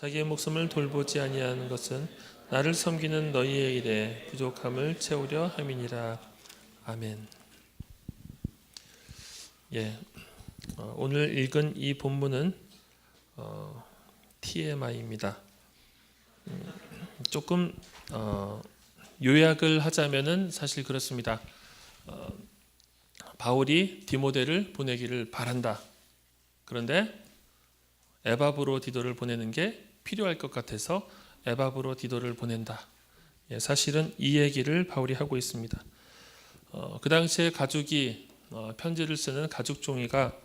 자기의 목숨을 돌보지 아니하는 것은 나를 섬기는 너희의 일에 부족함을 채우려 함이니라. 아멘. 오늘 읽은 이 본문은 TMI입니다. 조금 요약을 하자면은 사실 그렇습니다. 바울이 디모데를 보내기를 바란다. 그런데 에바브로디도를 보내는 게 필요할 것 같아서 에바브로디도를 보낸다. 사실은 이 얘기를 바울이 하고 있습니다. 그 당시에 가죽이 편지를 쓰는 가죽 종이가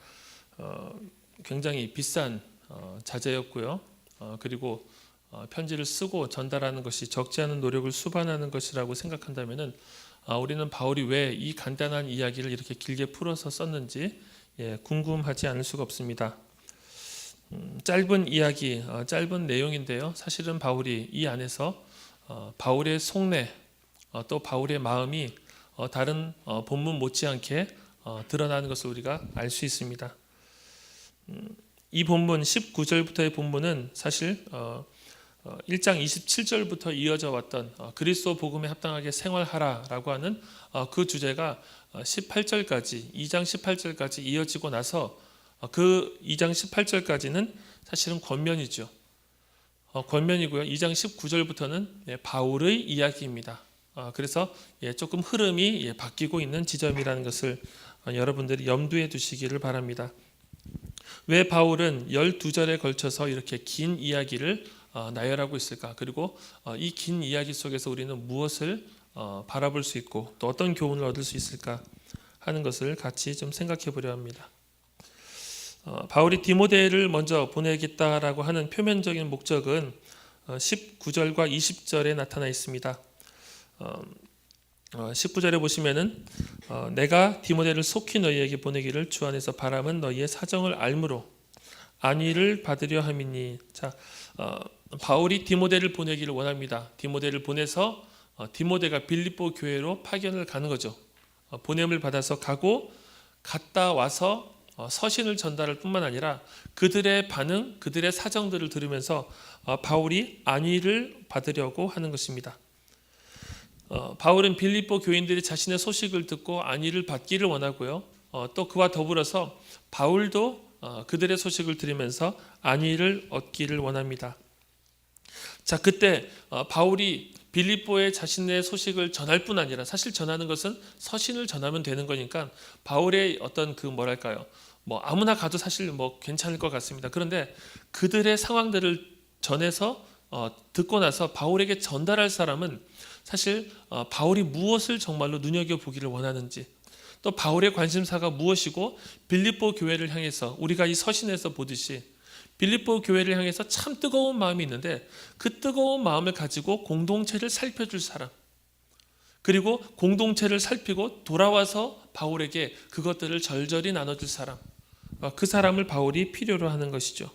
굉장히 비싼 자재였고요. 그리고 편지를 쓰고 전달하는 것이 적지 않은 노력을 수반하는 것이라고 생각한다면은 우리는 바울이 왜 이 간단한 이야기를 이렇게 길게 풀어서 썼는지 궁금하지 않을 수가 없습니다. 짧은 이야기, 짧은 내용인데요. 사실은 바울이 이 안에서 바울의 속내, 또 바울의 마음이 다른 본문 못지않게 드러나는 것을 우리가 알 수 있습니다. 이 본문 19절부터의 본문은 사실 1장 27절부터 이어져 왔던 그리스도 복음에 합당하게 생활하라라고 하는 그 주제가 18절까지 2장 18절까지 이어지고 나서 그 2장 18절까지는 사실은 권면이죠. 권면이고요. 2장 19절부터는 바울의 이야기입니다. 그래서 조금 흐름이 바뀌고 있는 지점이라는 것을 여러분들이 염두에 두시기를 바랍니다. 왜 바울은 12절에 걸쳐서 이렇게 긴 이야기를 나열하고 있을까? 그리고 이 긴 이야기 속에서 우리는 무엇을 바라볼 수 있고 또 어떤 교훈을 얻을 수 있을까 하는 것을 같이 좀 생각해 보려 합니다. 바울이 디모데를 먼저 보내겠다라고 하는 표면적인 목적은 19절과 20절에 나타나 있습니다. 19절에 보시면은 내가 디모데를 속히 너희에게 보내기를 주 안에서 바람은 너희의 사정을 알므로 안위를 받으려 함이니. 자, 바울이 디모데를 보내기를 원합니다. 디모데를 보내서 디모데가 빌립보 교회로 파견을 가는 거죠. 보냄을 받아서 가고 갔다 와서 서신을 전달할 뿐만 아니라 그들의 반응, 그들의 사정들을 들으면서 바울이 안위를 받으려고 하는 것입니다. 바울은 빌립보 교인들이 자신의 소식을 듣고 안위를 받기를 원하고요. 또 그와 더불어서 바울도 그들의 소식을 들으면서 안위를 얻기를 원합니다. 자, 그때 바울이 빌립보에 자신의 소식을 전할 뿐 아니라 사실 전하는 것은 서신을 전하면 되는 거니까 바울의 어떤 그 뭐랄까요? 아무나 가도 사실 괜찮을 것 같습니다. 그런데 그들의 상황들을 전해서 듣고 나서 바울에게 전달할 사람은 사실 바울이 무엇을 정말로 눈여겨보기를 원하는지 또 바울의 관심사가 무엇이고 빌립보 교회를 향해서 우리가 이 서신에서 보듯이 빌립보 교회를 향해서 참 뜨거운 마음이 있는데 그 뜨거운 마음을 가지고 공동체를 살펴줄 사람 그리고 공동체를 살피고 돌아와서 바울에게 그것들을 절절히 나눠줄 사람 그 사람을 바울이 필요로 하는 것이죠.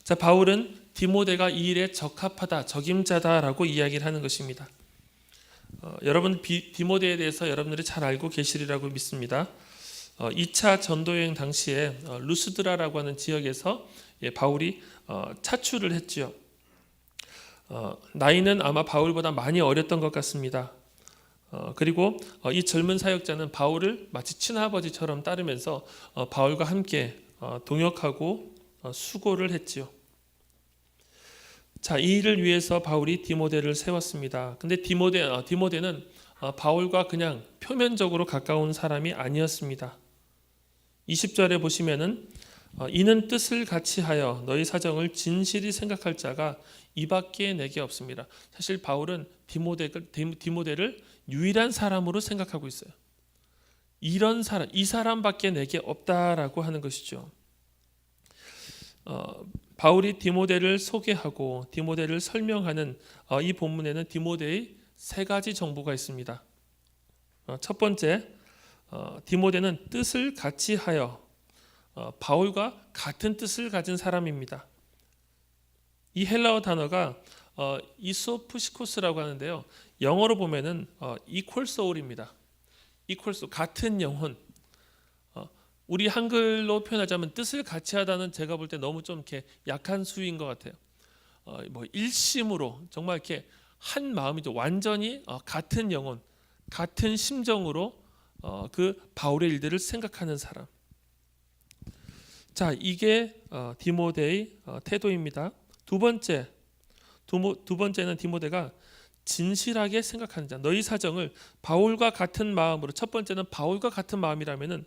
자, 바울은 디모데가 이 일에 적합하다, 적임자다라고 이야기를 하는 것입니다. 여러분 디모데에 대해서 여러분들이 잘 알고 계시리라고 믿습니다. 2차 전도여행 당시에 루스드라라고 하는 지역에서 바울이 차출을 했지요. 나이는 아마 바울보다 많이 어렸던 것 같습니다. 그리고 이 젊은 사역자는 바울을 마치 친아버지처럼 따르면서 바울과 함께 동역하고 수고를 했지요. 자, 이 일을 위해서 바울이 디모데를 세웠습니다. 근데 디모데는 바울과 그냥 표면적으로 가까운 사람이 아니었습니다. 20절에 보시면은 이는 뜻을 같이 하여 너희 사정을 진실히 생각할 자가 이밖에 내게 없습니다. 사실 바울은 디모데를 유일한 사람으로 생각하고 있어요. 이런 사람, 이 사람밖에 내게 없다라고 하는 것이죠. 바울이 디모데를 소개하고 디모데를 설명하는 이 본문에는 디모데의 세 가지 정보가 있습니다. 첫 번째, 디모데는 뜻을 같이 하여 바울과 같은 뜻을 가진 사람입니다. 이 헬라어 단어가 이소프시코스라고 하는데요. 영어로 보면은 equal soul입니다. equal soul, 같은 영혼. 우리 한글로 표현하자면 뜻을 같이 하다는 제가 볼 때 너무 좀 이렇게 약한 수위인 것 같아요. 일심으로 정말 이렇게 한 마음이죠. 완전히 같은 영혼, 같은 심정으로 그 바울의 일들을 생각하는 사람. 자, 이게 디모데의 태도입니다. 두 번째는 디모데가 진실하게 생각하는 자. 너희 사정을 바울과 같은 마음으로, 첫 번째는 바울과 같은 마음이라면은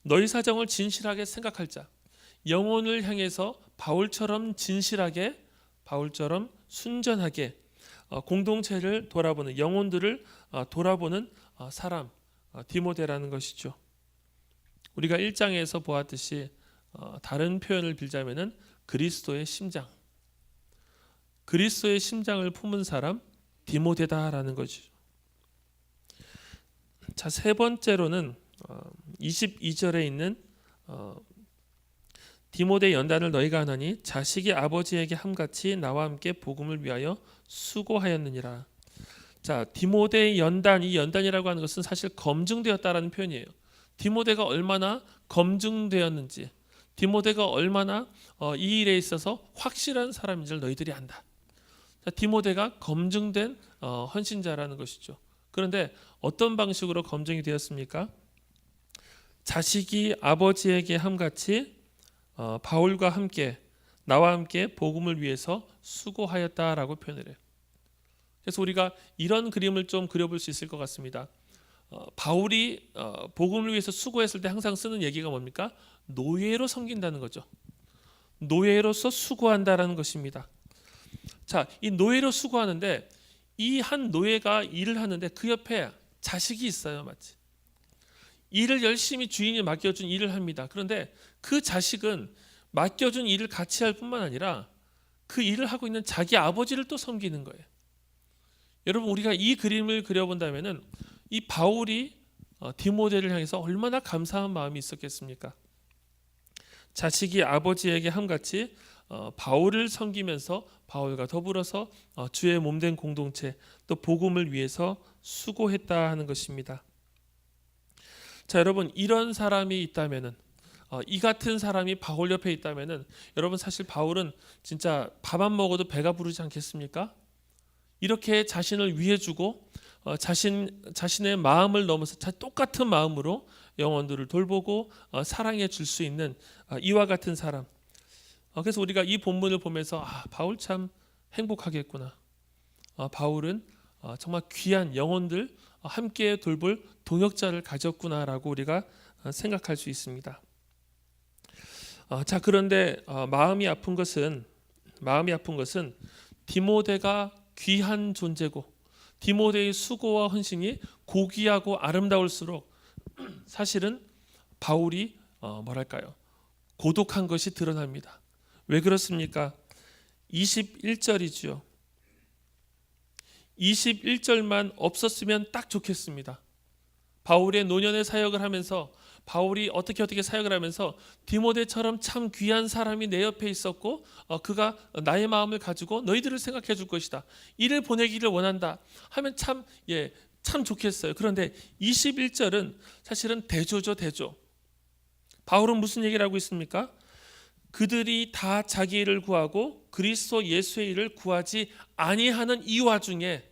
너희 사정을 진실하게 생각할 자. 영혼을 향해서 바울처럼 진실하게, 바울처럼 순전하게 공동체를 돌아보는, 영혼들을 돌아보는 사람, 디모데라는 것이죠. 우리가 1장에서 보았듯이 다른 표현을 빌자면은 그리스도의 심장, 그리스도의 심장을 품은 사람 디모데다라는 거죠. 자, 세 번째로는 22절에 있는 디모데 연단을 너희가 하나니 자식이 아버지에게 함같이 나와 함께 복음을 위하여 수고하였느니라. 자, 디모데의 연단, 이 연단이라고 하는 것은 사실 검증되었다라는 표현이에요. 디모데가 얼마나 검증되었는지, 디모데가 얼마나 이 일에 있어서 확실한 사람인지를 너희들이 안다. 자, 디모데가 검증된 헌신자라는 것이죠. 그런데 어떤 방식으로 검증이 되었습니까? 자식이 아버지에게 함같이 바울과 함께, 나와 함께 복음을 위해서 수고하였다라고 표현을 해요. 그래서 우리가 이런 그림을 좀 그려볼 수 있을 것 같습니다. 바울이 복음을 위해서 수고했을 때 항상 쓰는 얘기가 뭡니까? 노예로 섬긴다는 거죠. 노예로서 수고한다라는 것입니다. 자, 이 노예로 수고하는데 이 한 노예가 일을 하는데 그 옆에 자식이 있어요, 마치. 일을 열심히 주인이 맡겨준 일을 합니다. 그런데 그 자식은 맡겨준 일을 같이 할 뿐만 아니라 그 일을 하고 있는 자기 아버지를 또 섬기는 거예요. 여러분, 우리가 이 그림을 그려본다면은 이 바울이 디모데를 향해서 얼마나 감사한 마음이 있었겠습니까? 자식이 아버지에게 함같이 바울을 섬기면서 바울과 더불어서 주의 몸된 공동체, 또 복음을 위해서 수고했다 하는 것입니다. 자, 여러분, 이런 사람이 있다면은, 이 같은 사람이 바울 옆에 있다면은, 여러분, 사실 바울은 진짜 밥 안 먹어도 배가 부르지 않겠습니까? 이렇게 자신을 위해주고 자신의 마음을 넘어서 똑같은 마음으로 영혼들을 돌보고 사랑해 줄 수 있는 이와 같은 사람. 그래서 우리가 이 본문을 보면서 바울 참 행복하겠구나. 바울은 정말 귀한 영혼들 함께 돌볼 동역자를 가졌구나라고 우리가 생각할 수 있습니다. 자, 그런데 마음이 아픈 것은 디모데가 귀한 존재고 디모데의 수고와 헌신이 고귀하고 아름다울수록 사실은 바울이 고독한 것이 드러납니다. 왜 그렇습니까? 21절이죠. 21절만 없었으면 딱 좋겠습니다. 바울의 노년의 사역을 하면서 바울이 어떻게 사역을 하면서 디모데처럼 참 귀한 사람이 내 옆에 있었고 그가 나의 마음을 가지고 너희들을 생각해 줄 것이다. 이를 보내기를 원한다 하면 참 좋겠어요. 그런데 21절은 사실은 대조죠, 대조. 바울은 무슨 얘기를 하고 있습니까? 그들이 다 자기 일을 구하고 그리스도 예수의 일을 구하지 아니하는 이 와중에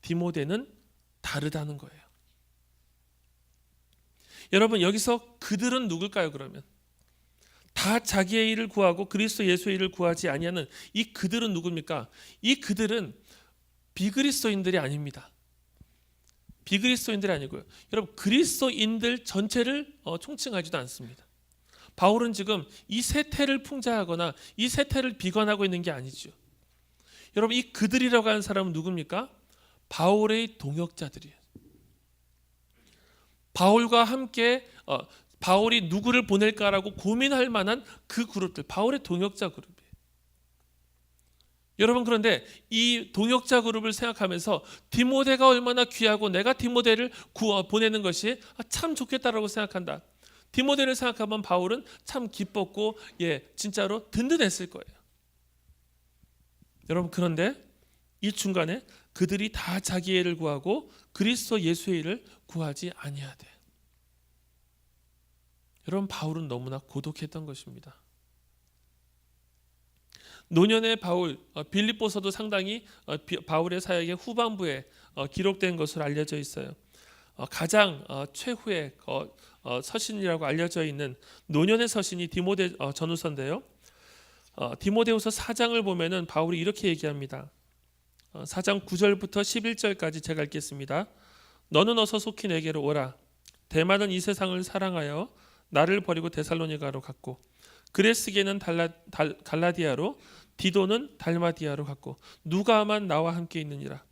디모데는 다르다는 거예요. 여러분, 여기서 그들은 누굴까요? 그러면 다 자기의 일을 구하고 그리스도 예수의 일을 구하지 아니하는 이 그들은 누굽니까? 이 그들은 비그리스도인들이 아닙니다. 비그리스도인들이 아니고요. 여러분, 그리스도인들 전체를 총칭하지도 않습니다. 바울은 지금 이 세태를 풍자하거나 이 세태를 비관하고 있는 게 아니죠. 여러분, 이 그들이라고 하는 사람은 누굽니까? 바울의 동역자들이에요. 바울과 함께 바울이 누구를 보낼까라고 고민할 만한 그 그룹들, 바울의 동역자 그룹이에요. 여러분, 그런데 이 동역자 그룹을 생각하면서 디모데가 얼마나 귀하고 내가 디모데를 보내는 것이 참 좋겠다라고 생각한다. 디모데를 생각하면 바울은 참 기뻤고 진짜로 든든했을 거예요. 여러분, 그런데 이 중간에 그들이 다 자기의 일을 구하고 그리스도 예수의 일을 구하지 아니하되. 여러분, 바울은 너무나 고독했던 것입니다. 노년의 바울, 빌립보서도 상당히 바울의 사역의 후반부에 기록된 것으로 알려져 있어요. 가장 최후의 서신이라고 알려져 있는 노년의 서신이 디모데 전후서인데요. 디모데후서 4장을 보면은 바울이 이렇게 얘기합니다. 4장 9절부터 11절까지 제가 읽겠습니다. 너는 어서 속히 내게로 오라. 데마는 이 세상을 사랑하여 나를 버리고 데살로니가로 갔고, 그레스게는 갈라디아로, 디도는 달마디아로 갔고, 누가만 나와 함께 있느니라.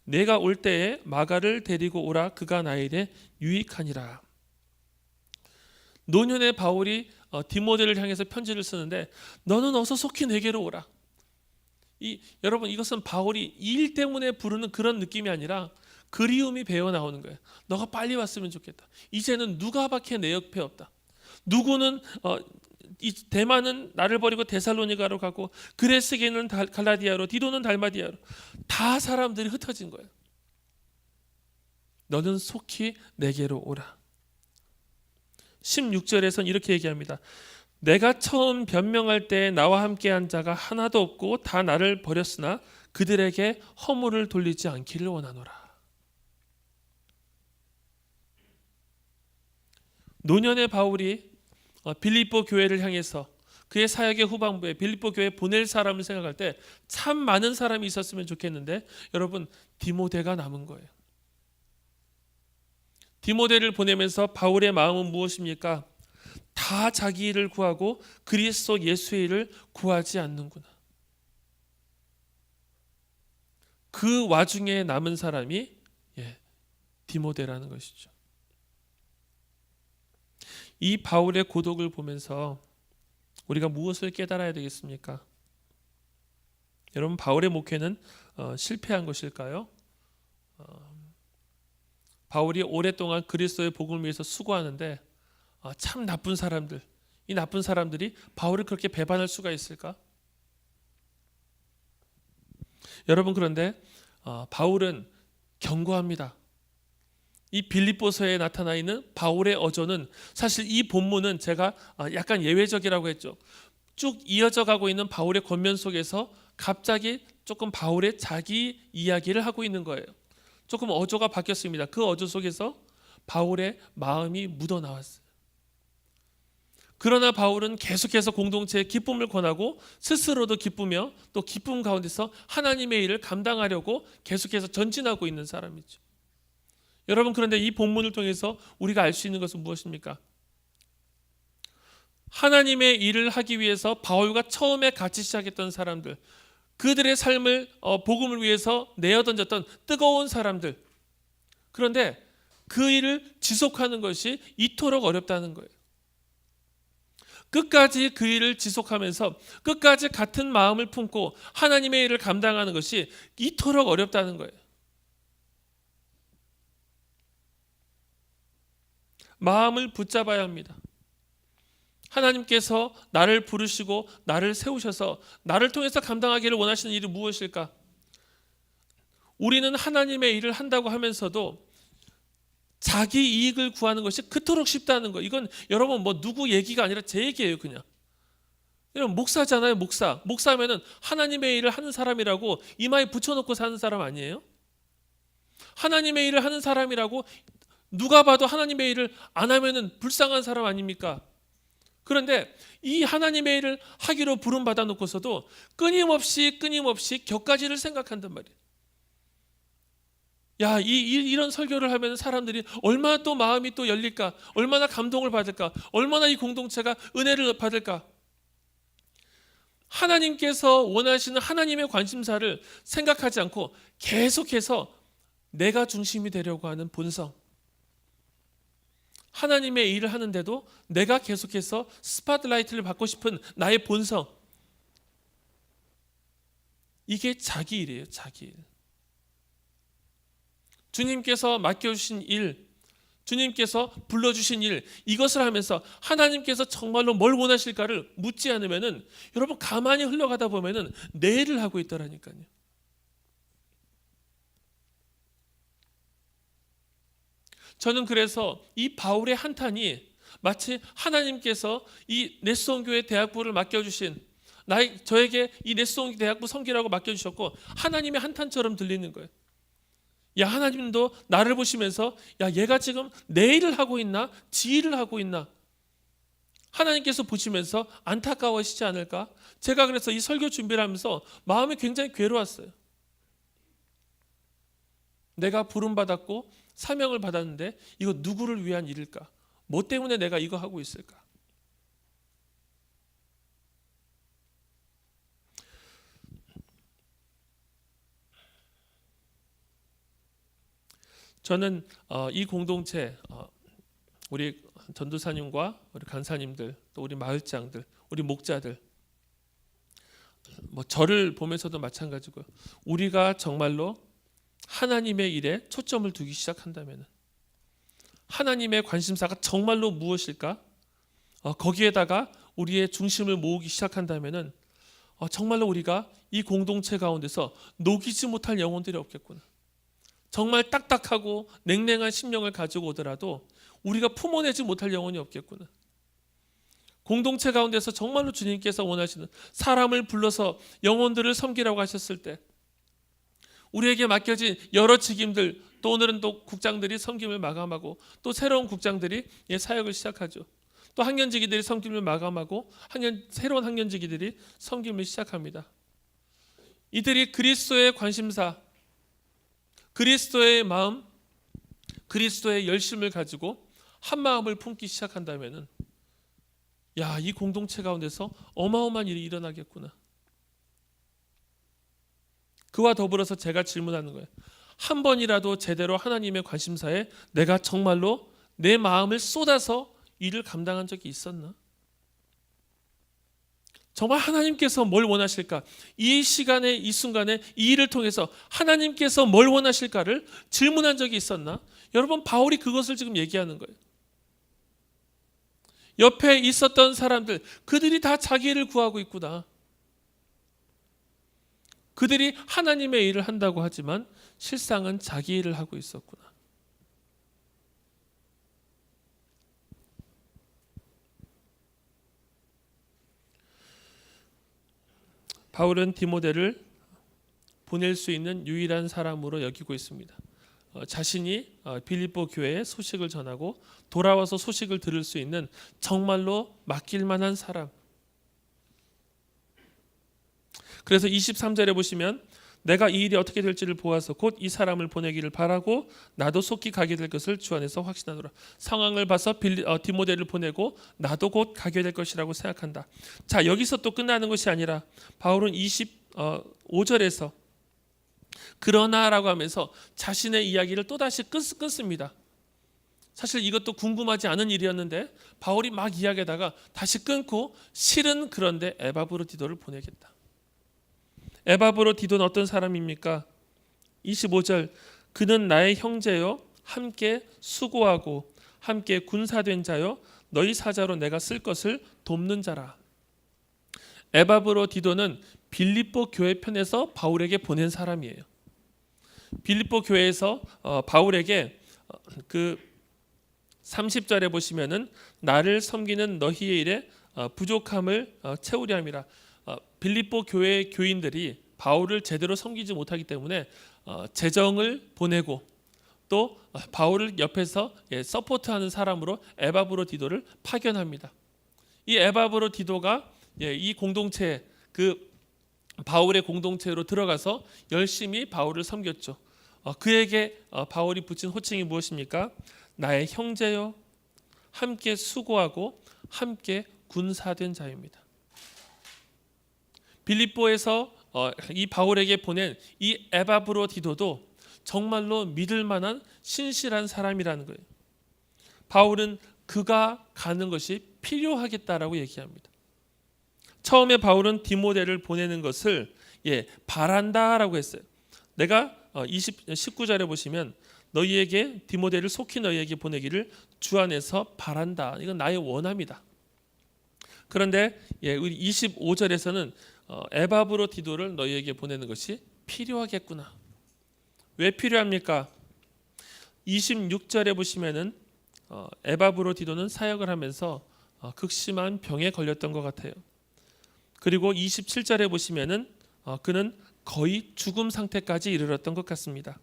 내가 올 때에 마가를 데리고 오라. 그가 나의 일에 유익하니라. 노년의 바울이 디모데를 향해서 편지를 쓰는데, 너는 어서 속히 내게로 오라. 여러분, 이것은 바울이 일 때문에 부르는 그런 느낌이 아니라 그리움이 배어 나오는 거예요. 너가 빨리 왔으면 좋겠다. 이제는 누가밖에 내 옆에 없다. 누구는 이 데마는 나를 버리고 데살로니가로 가고, 그레스게는 갈라디아로, 디도는 달마디아로, 다 사람들이 흩어진 거예요. 너는 속히 내게로 오라. 16절에서는 이렇게 얘기합니다. 내가 처음 변명할 때 나와 함께한 자가 하나도 없고 다 나를 버렸으나 그들에게 허물을 돌리지 않기를 원하노라. 노년의 바울이 빌립보 교회를 향해서 그의 사역의 후반부에 빌립보 교회에 보낼 사람을 생각할 때 참 많은 사람이 있었으면 좋겠는데, 여러분, 디모데가 남은 거예요. 디모데를 보내면서 바울의 마음은 무엇입니까? 다 자기 일을 구하고 그리스도 예수의 일을 구하지 않는구나. 그 와중에 남은 사람이 디모데라는 것이죠. 이 바울의 고독을 보면서 우리가 무엇을 깨달아야 되겠습니까? 여러분, 바울의 목회는 실패한 것일까요? 바울이 오랫동안 그리스도의 복음을 위해서 수고하는데 참 나쁜 사람들, 이 나쁜 사람들이 바울을 그렇게 배반할 수가 있을까? 여러분, 그런데 바울은 견고합니다. 이 빌립보서에 나타나 있는 바울의 어조는, 사실 이 본문은 제가 약간 예외적이라고 했죠. 쭉 이어져 가고 있는 바울의 권면 속에서 갑자기 조금 바울의 자기 이야기를 하고 있는 거예요. 조금 어조가 바뀌었습니다. 그 어조 속에서 바울의 마음이 묻어 나왔어요. 그러나 바울은 계속해서 공동체에 기쁨을 권하고 스스로도 기쁘며 또 기쁨 가운데서 하나님의 일을 감당하려고 계속해서 전진하고 있는 사람이죠. 여러분, 그런데 이 본문을 통해서 우리가 알 수 있는 것은 무엇입니까? 하나님의 일을 하기 위해서 바울과 처음에 같이 시작했던 사람들, 그들의 삶을 복음을 위해서 내어던졌던 뜨거운 사람들, 그런데 그 일을 지속하는 것이 이토록 어렵다는 거예요. 끝까지 그 일을 지속하면서 끝까지 같은 마음을 품고 하나님의 일을 감당하는 것이 이토록 어렵다는 거예요. 마음을 붙잡아야 합니다. 하나님께서 나를 부르시고 나를 세우셔서 나를 통해서 감당하기를 원하시는 일이 무엇일까? 우리는 하나님의 일을 한다고 하면서도 자기 이익을 구하는 것이 그토록 쉽다는 거. 이건 여러분 누구 얘기가 아니라 제 얘기예요, 그냥. 여러분, 목사잖아요, 목사. 목사면은 하나님의 일을 하는 사람이라고 이마에 붙여놓고 사는 사람 아니에요? 하나님의 일을 하는 사람이라고 누가 봐도 하나님의 일을 안 하면은 불쌍한 사람 아닙니까? 그런데 이 하나님의 일을 하기로 부름받아 놓고서도 끊임없이 격가지를 생각한단 말이에요. 야, 이런 설교를 하면 사람들이 얼마나 또 마음이 또 열릴까? 얼마나 감동을 받을까? 얼마나 이 공동체가 은혜를 받을까? 하나님께서 원하시는 하나님의 관심사를 생각하지 않고 계속해서 내가 중심이 되려고 하는 본성, 하나님의 일을 하는데도 내가 계속해서 스팟라이트를 받고 싶은 나의 본성, 이게 자기 일이에요, 자기 일. 주님께서 맡겨주신 일, 주님께서 불러주신 일, 이것을 하면서 하나님께서 정말로 뭘 원하실까를 묻지 않으면은, 여러분, 가만히 흘러가다 보면은 내 일을 하고 있더라니까요. 저는 그래서 이 바울의 한탄이 마치 하나님께서 이 네스온 교회 대학부를 맡겨주신 저에게 이 레스토랑 대학부 섬기라고 맡겨주셨고 하나님의 한탄처럼 들리는 거예요. 야, 하나님도 나를 보시면서 야, 얘가 지금 내 일을 하고 있나? 지 일을 하고 있나? 하나님께서 보시면서 안타까워하시지 않을까? 제가 그래서 이 설교 준비를 하면서 마음이 굉장히 괴로웠어요. 내가 부름받았고 사명을 받았는데 이거 누구를 위한 일일까? 뭐 때문에 내가 이거 하고 있을까? 저는 이 공동체, 우리 전도사님과 우리 간사님들, 또 우리 마을장들, 우리 목자들, 뭐 저를 보면서도 마찬가지고요. 우리가 정말로 하나님의 일에 초점을 두기 시작한다면, 하나님의 관심사가 정말로 무엇일까? 거기에다가 우리의 중심을 모으기 시작한다면 정말로 우리가 이 공동체 가운데서 녹이지 못할 영혼들이 없겠구나. 정말 딱딱하고 냉랭한 심령을 가지고 오더라도 우리가 품어내지 못할 영혼이 없겠구나. 공동체 가운데서 정말로 주님께서 원하시는 사람을 불러서 영혼들을 섬기라고 하셨을 때 우리에게 맡겨진 여러 책임들, 또 오늘은 또 국장들이 섬김을 마감하고 또 새로운 국장들이 사역을 시작하죠. 또 학년지기들이 섬김을 마감하고 새로운 학년지기들이 섬김을 시작합니다. 이들이 그리스도의 관심사, 그리스도의 마음, 그리스도의 열심을 가지고 한 마음을 품기 시작한다면은 야, 이 공동체 가운데서 어마어마한 일이 일어나겠구나. 그와 더불어서 제가 질문하는 거예요. 한 번이라도 제대로 하나님의 관심사에 내가 정말로 내 마음을 쏟아서 일을 감당한 적이 있었나? 정말 하나님께서 뭘 원하실까? 이 시간에, 이 순간에 이 일을 통해서 하나님께서 뭘 원하실까를 질문한 적이 있었나? 여러분, 바울이 그것을 지금 얘기하는 거예요. 옆에 있었던 사람들, 그들이 다 자기 일을 구하고 있구나. 그들이 하나님의 일을 한다고 하지만 실상은 자기 일을 하고 있었구나. 바울은 디모데를 보낼 수 있는 유일한 사람으로 여기고 있습니다. 자신이 빌립보 교회에 소식을 전하고 돌아와서 소식을 들을 수 있는 정말로 맡길 만한 사람. 그래서 23절에 보시면 내가 이 일이 어떻게 될지를 보아서 곧 이 사람을 보내기를 바라고 나도 속히 가게 될 것을 주 안에서 확신하노라. 상황을 봐서 디모데를 보내고 나도 곧 가게 될 것이라고 생각한다. 자, 여기서 또 끝나는 것이 아니라 바울은 25절에서 그러나라고 하면서 자신의 이야기를 또다시 끊습니다. 사실 이것도 궁금하지 않은 일이었는데 바울이 막 이야기하다가 다시 끊고 실은 그런데 에바브로디도를 보내겠다. 에바브로디도는 어떤 사람입니까? 25절 그는 나의 형제요 함께 수고하고 함께 군사된 자요 너희 사자로 내가 쓸 것을 돕는 자라. 에바브로디도는 빌립보 교회 편에서 바울에게 보낸 사람이에요. 빌립보 교회에서 바울에게 그 30절에 보시면은 나를 섬기는 너희의 일에 부족함을 채우려 함이라. 빌립보 교회 교인들이 바울을 제대로 섬기지 못하기 때문에 재정을 보내고 또 바울을 옆에서 서포트하는 사람으로 에바브로디도를 파견합니다. 이 에바브로디도가 이 공동체 그 바울의 공동체로 들어가서 열심히 바울을 섬겼죠. 그에게 바울이 붙인 호칭이 무엇입니까? 나의 형제요 함께 수고하고 함께 군사된 자입니다. 빌립보에서 이 바울에게 보낸 이 에바브로디도도 정말로 믿을 만한 신실한 사람이라는 거예요. 바울은 그가 가는 것이 필요하겠다라고 얘기합니다. 처음에 바울은 디모데를 보내는 것을 바란다라고 했어요. 내가 19절에 보시면 너희에게 디모데를 속히 너희에게 보내기를 주 안에서 바란다. 이건 나의 원함이다. 그런데 우리 25절에서는 에바브로디도를 너희에게 보내는 것이 필요하겠구나. 왜 필요합니까? 26절에 보시면은 에바브로디도는 사역을 하면서 극심한 병에 걸렸던 것 같아요. 그리고 27절에 보시면은 그는 거의 죽음 상태까지 이르렀던 것 같습니다.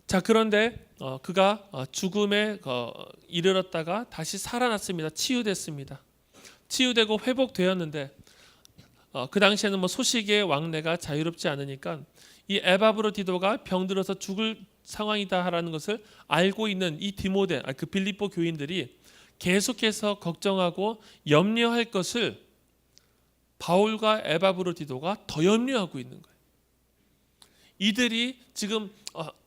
자, 그런데 그가 죽음에 이르렀다가 다시 살아났습니다. 치유됐습니다. 치유되고 회복되었는데 그 당시에는 뭐 소식의 왕래가 자유롭지 않으니까 이 에바브로디도가 병들어서 죽을 상황이다라는 것을 알고 있는 이 디모데, 그 빌립보 교인들이 계속해서 걱정하고 염려할 것을 바울과 에바브로디도가 더 염려하고 있는 거예요. 이들이 지금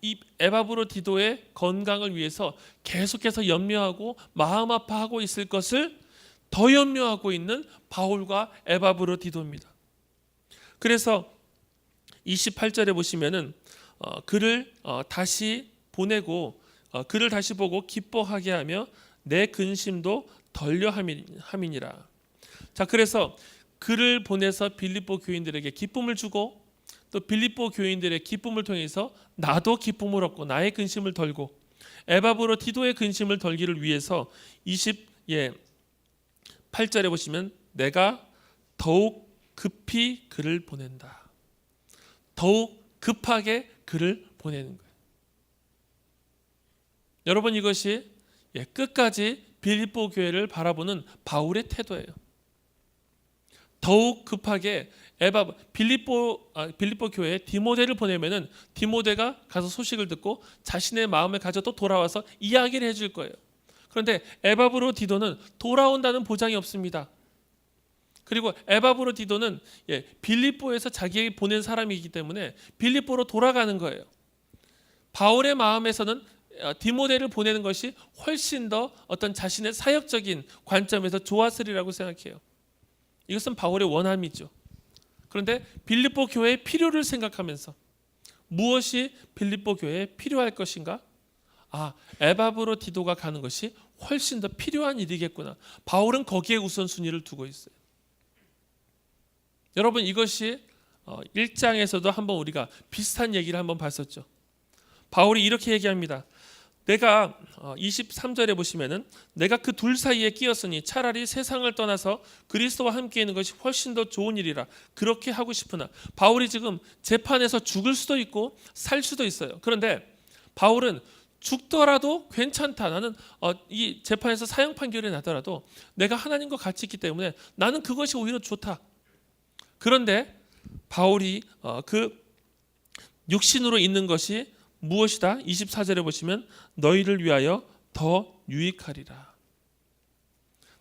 이 에바브로디도의 건강을 위해서 계속해서 염려하고 마음 아파하고 있을 것을 더 염려하고 있는 바울과 에바브로디도입니다. 그래서 28절에 보시면은 그를 다시 보내고 그를 다시 보고 기뻐하게 하며 내 근심도 덜려 함이니라. 자, 그래서 그를 보내서 빌립보 교인들에게 기쁨을 주고 또 빌립보 교인들의 기쁨을 통해서 나도 기쁨을 얻고 나의 근심을 덜고 에바브로디도의 근심을 덜기를 위해서 28절에 보시면 내가 더욱 급히 그를 보낸다. 더욱 급하게 그를 보내는 거예요. 여러분, 이것이 끝까지 빌립보 교회를 바라보는 바울의 태도예요. 더욱 급하게 빌립보 교회에 디모데를 보내면은 디모데가 가서 소식을 듣고 자신의 마음을 가져 또 돌아와서 이야기를 해줄 거예요. 그런데 에바브로디도는 돌아온다는 보장이 없습니다. 그리고 에바브로디도는 빌립보에서 자기에게 보낸 사람이기 때문에 빌립보로 돌아가는 거예요. 바울의 마음에서는 디모데를 보내는 것이 훨씬 더 어떤 자신의 사역적인 관점에서 좋았으리라고 생각해요. 이것은 바울의 원함이죠. 그런데 빌립보 교회의 필요를 생각하면서 무엇이 빌립보 교회에 필요할 것인가? 에바브로디도가 가는 것이 훨씬 더 필요한 일이겠구나. 바울은 거기에 우선순위를 두고 있어요. 여러분, 이것이 1장에서도 한번 우리가 비슷한 얘기를 한번 봤었죠. 바울이 이렇게 얘기합니다. 내가 23절에 보시면은 내가 그 둘 사이에 끼었으니 차라리 세상을 떠나서 그리스도와 함께 있는 것이 훨씬 더 좋은 일이라 그렇게 하고 싶으나, 바울이 지금 재판에서 죽을 수도 있고 살 수도 있어요. 그런데 바울은 죽더라도 괜찮다. 나는 이 재판에서 사형 판결이 나더라도 내가 하나님과 같이 있기 때문에 나는 그것이 오히려 좋다. 그런데 바울이 그 육신으로 있는 것이 무엇이다? 24절에 보시면 너희를 위하여 더 유익하리라.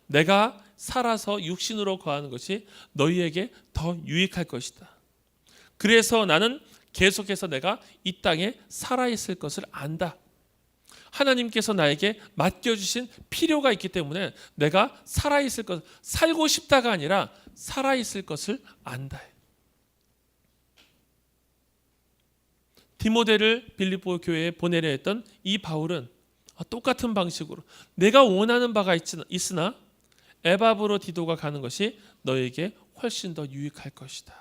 내가 살아서 육신으로 거하는 것이 너희에게 더 유익할 것이다. 그래서 나는 계속해서 내가 이 땅에 살아있을 것을 안다. 하나님께서 나에게 맡겨주신 필요가 있기 때문에 내가 살아있을 것, 살고 싶다가 아니라 살아있을 것을 안다. 디모데를 빌립보 교회에 보내려 했던 이 바울은 똑같은 방식으로 내가 원하는 바가 있으나 에바브로디도가 가는 것이 너에게 훨씬 더 유익할 것이다.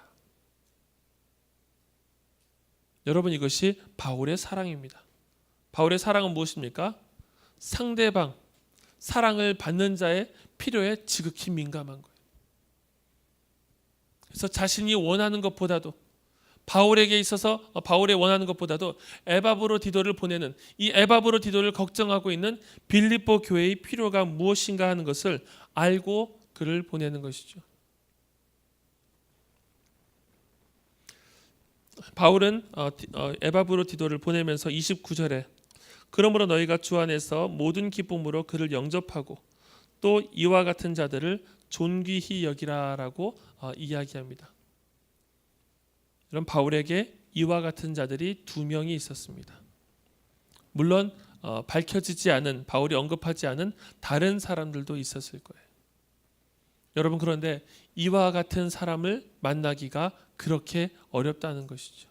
여러분, 이것이 바울의 사랑입니다. 바울의 사랑은 무엇입니까? 상대방, 사랑을 받는 자의 필요에 지극히 민감한 거예요. 그래서 자신이 원하는 것보다도, 바울에게 있어서 바울이 원하는 것보다도 에바브로디도를 보내는 이 에바브로디도를 걱정하고 있는 빌립보 교회의 필요가 무엇인가 하는 것을 알고 그를 보내는 것이죠. 바울은 에바브로디도를 보내면서 29절에 그러므로 너희가 주 안에서 모든 기쁨으로 그를 영접하고 또 이와 같은 자들을 존귀히 여기라라고 이야기합니다. 그럼 바울에게 이와 같은 자들이 2명이 있었습니다. 물론 밝혀지지 않은, 바울이 언급하지 않은 다른 사람들도 있었을 거예요. 여러분, 그런데 이와 같은 사람을 만나기가 그렇게 어렵다는 것이죠.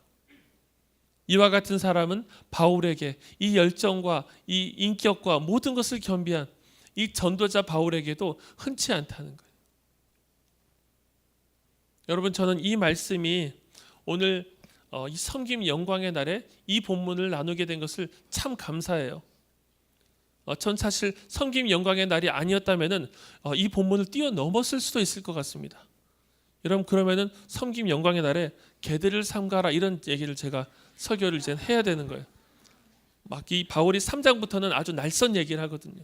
이와 같은 사람은 바울에게 이 열정과 이 인격과 모든 것을 겸비한 이 전도자 바울에게도 흔치 않다는 거예요. 여러분, 저는 이 말씀이 오늘 이 섬김 영광의 날에 이 본문을 나누게 된 것을 참 감사해요. 전 사실 섬김 영광의 날이 아니었다면은 이 본문을 뛰어넘었을 수도 있을 것 같습니다. 여러분, 그러면은 섬김 영광의 날에 개들을 삼가라 이런 얘기를 제가 설교를 이제 해야 되는 거예요. 막 이 바울이 3장부터는 아주 날선 얘기를 하거든요.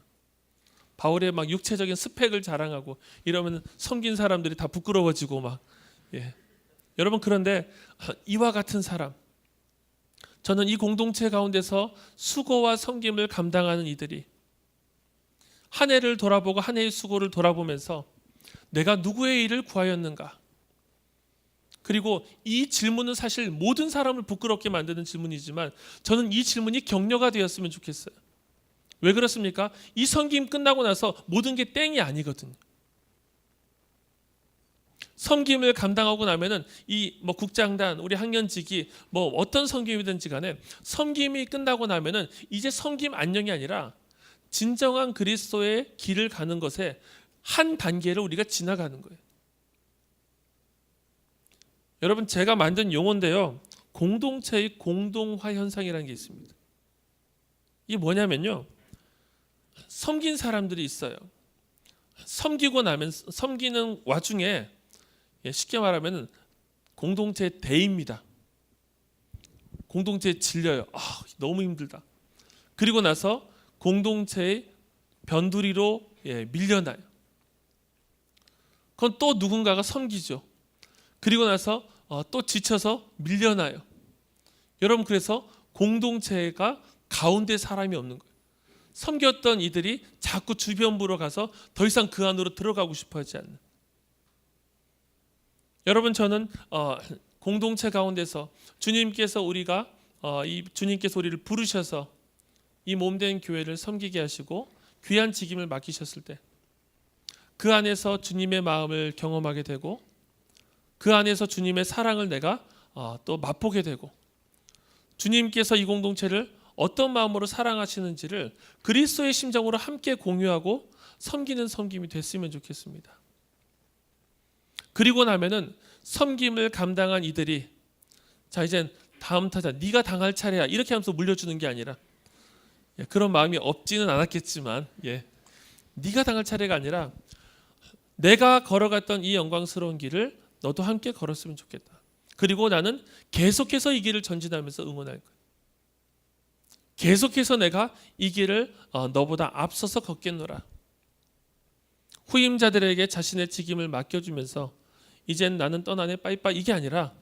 바울의 막 육체적인 스펙을 자랑하고 이러면 섬긴 사람들이 다 부끄러워지고 막 여러분, 그런데 이와 같은 사람, 저는 이 공동체 가운데서 수고와 섬김을 감당하는 이들이 한 해를 돌아보고 한 해의 수고를 돌아보면서 내가 누구의 일을 구하였는가, 그리고 이 질문은 사실 모든 사람을 부끄럽게 만드는 질문이지만 저는 이 질문이 격려가 되었으면 좋겠어요. 왜 그렇습니까? 이 섬김 끝나고 나서 모든 게 땡이 아니거든요. 섬김을 감당하고 나면은 이 국장단, 우리 학년직이 어떤 섬김이든지 간에 섬김이 끝나고 나면은 이제 섬김 안녕이 아니라 진정한 그리스도의 길을 가는 것에 한 단계를 우리가 지나가는 거예요. 여러분, 제가 만든 용어인데요, 공동체의 공동화 현상이라는 게 있습니다. 이게 뭐냐면요, 섬긴 사람들이 있어요. 섬기고 나면 섬기는 와중에 쉽게 말하면 공동체 대입니다. 공동체에 질려요. 너무 힘들다. 그리고 나서 공동체의 변두리로 밀려나요. 그건 또 누군가가 섬기죠. 그리고 나서 또 지쳐서 밀려나요. 여러분, 그래서 공동체가 가운데 사람이 없는 거예요. 섬겼던 이들이 자꾸 주변부로 가서 더 이상 그 안으로 들어가고 싶어 하지 않는. 여러분, 저는 공동체 가운데서 주님께서 주님께서 우리를 부르셔서 이 몸된 교회를 섬기게 하시고 귀한 직임을 맡기셨을 때 그 안에서 주님의 마음을 경험하게 되고 그 안에서 주님의 사랑을 내가 또 맛보게 되고 주님께서 이 공동체를 어떤 마음으로 사랑하시는지를 그리스도의 심정으로 함께 공유하고 섬기는 섬김이 됐으면 좋겠습니다. 그리고 나면은 섬김을 감당한 이들이 자, 이젠 다음 타자 네가 당할 차례야 이렇게 하면서 물려주는 게 아니라 그런 마음이 없지는 않았겠지만 네가 당할 차례가 아니라 내가 걸어갔던 이 영광스러운 길을 너도 함께 걸었으면 좋겠다. 그리고 나는 계속해서 이 길을 전진하면서 응원할 거야. 계속해서 내가 이 길을 너보다 앞서서 걷겠노라. 후임자들에게 자신의 직임을 맡겨주면서 이젠 나는 떠나네 빠이빠이 이게 아니라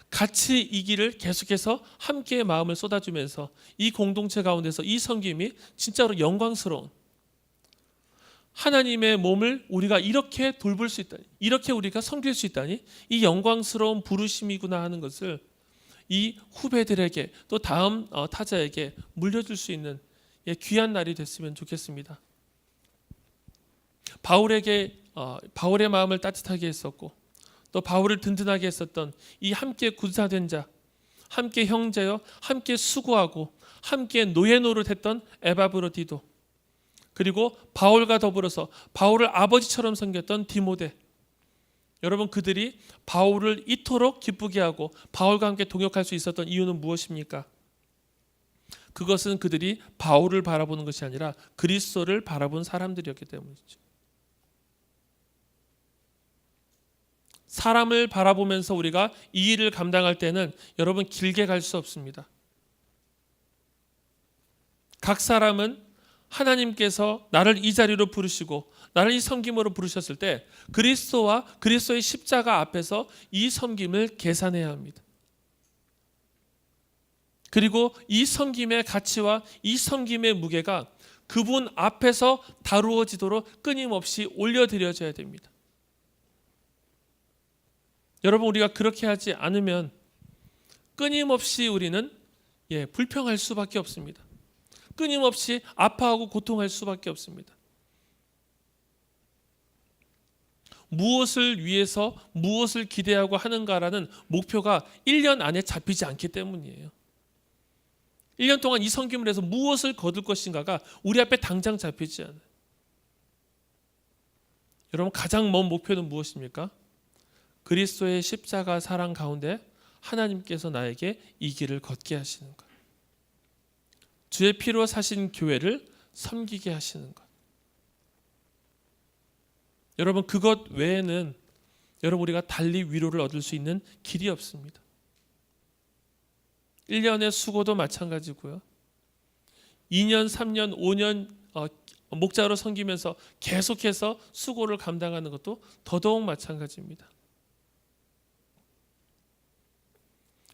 같이 이 길을 계속해서 함께 마음을 쏟아주면서 이 공동체 가운데서 이 섬김이 진짜로 영광스러운 하나님의 몸을 우리가 이렇게 돌볼 수 있다니, 이렇게 우리가 섬길 수 있다니 이 영광스러운 부르심이구나 하는 것을 이 후배들에게 또 다음 타자에게 물려줄 수 있는 귀한 날이 됐으면 좋겠습니다. 바울의 마음을 따뜻하게 했었고 또 바울을 든든하게 했었던 이 함께 군사된 자, 함께 형제여, 함께 수고하고 함께 노예 노릇했던 에바브로디도, 그리고 바울과 더불어서 바울을 아버지처럼 섬겼던 디모데, 여러분, 그들이 바울을 이토록 기쁘게 하고 바울과 함께 동역할 수 있었던 이유는 무엇입니까? 그것은 그들이 바울을 바라보는 것이 아니라 그리스도를 바라본 사람들이었기 때문이죠. 사람을 바라보면서 우리가 이 일을 감당할 때는 여러분 길게 갈 수 없습니다. 각 사람은 하나님께서 나를 이 자리로 부르시고 나를 이 섬김으로 부르셨을 때 그리스도와 그리스도의 십자가 앞에서 이 섬김을 계산해야 합니다. 그리고 이 섬김의 가치와 이 섬김의 무게가 그분 앞에서 다루어지도록 끊임없이 올려드려져야 됩니다. 여러분, 우리가 그렇게 하지 않으면 끊임없이 우리는 불평할 수밖에 없습니다. 끊임없이 아파하고 고통할 수밖에 없습니다. 무엇을 위해서 무엇을 기대하고 하는가라는 목표가 1년 안에 잡히지 않기 때문이에요. 1년 동안 이 섬김을 해서 무엇을 거둘 것인가가 우리 앞에 당장 잡히지 않아요. 여러분, 가장 먼 목표는 무엇입니까? 그리스도의 십자가 사랑 가운데 하나님께서 나에게 이 길을 걷게 하시는 것. 주의 피로 사신 교회를 섬기게 하시는 것. 여러분, 그것 외에는 여러분 우리가 달리 위로를 얻을 수 있는 길이 없습니다. 1년의 수고도 마찬가지고요. 2년, 3년, 5년 목자로 섬기면서 계속해서 수고를 감당하는 것도 더더욱 마찬가지입니다.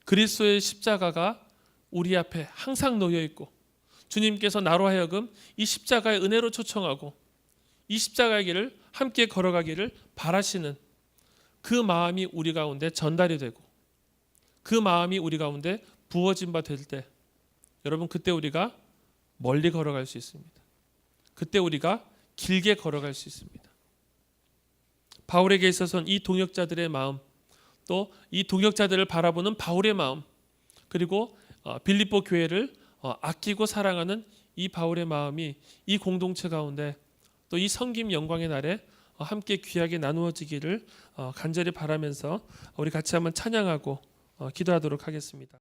그리스도의 십자가가 우리 앞에 항상 놓여 있고 주님께서 나로 하여금 이 십자가의 은혜로 초청하고 이 십자가의 길을 함께 걸어가기를 바라시는 그 마음이 우리 가운데 전달이 되고 그 마음이 우리 가운데 부어진 바 될 때 여러분, 그때 우리가 멀리 걸어갈 수 있습니다. 그때 우리가 길게 걸어갈 수 있습니다. 바울에게 있어서는 이 동역자들의 마음, 또 이 동역자들을 바라보는 바울의 마음, 그리고 빌립보 교회를 아끼고 사랑하는 이 바울의 마음이 이 공동체 가운데 또 이 섬김 영광의 날에 함께 귀하게 나누어지기를 간절히 바라면서 우리 같이 한번 찬양하고 기도하도록 하겠습니다.